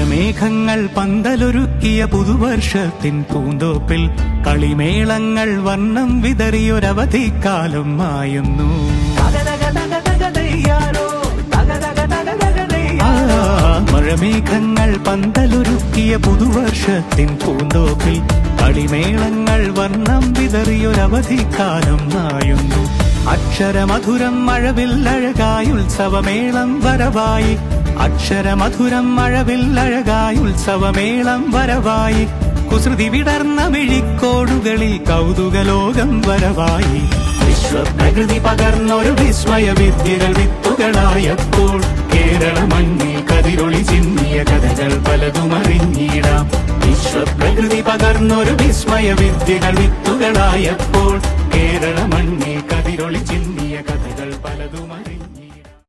മഴമേഘങ്ങൾ പന്തലൊരുക്കിയ പുതുവർഷത്തിൻ പൂന്തോപ്പിൽ കളിമേളങ്ങൾ വർണ്ണം വിതറിയൊരവധിക്കാലം മായുന്നു. മഴമേഘങ്ങൾ പന്തലൊരുക്കിയ പുതുവർഷത്തിൻ പൂന്തോപ്പിൽ കളിമേളങ്ങൾ വർണ്ണം വിതറിയൊരവധിക്കാലം മായുന്നു. അക്ഷരമധുരം മഴവില്ലഴകായി ഉത്സവമേളം വരവായി. അക്ഷരമധുരം മഴവില്ലഴകായി ഉത്സവമേളം വരവായി. കുസൃതി വിടർന്ന മിഴിക്കോടുകളിൽ കൗതുകലോകം വരവായി. വിശ്വപ്രകൃതി പകർന്നൊരു വിസ്മയ വിദ്യകൾ വിത്തുകളായപ്പോൾ കേരള മണ്ണിൽ കതിരൊളി ചിന്നിയ കഥകൾ പലതും അറിഞ്ഞിടാം. വിശ്വപ്രകൃതി പകർന്നൊരു വിസ്മയ വിദ്യകൾ വിത്തുകളായപ്പോൾ കേരള മണ്ണിൽ കതിരൊളി ചിന്നിയ കഥകൾ പലതും അറിഞ്ഞിടാം.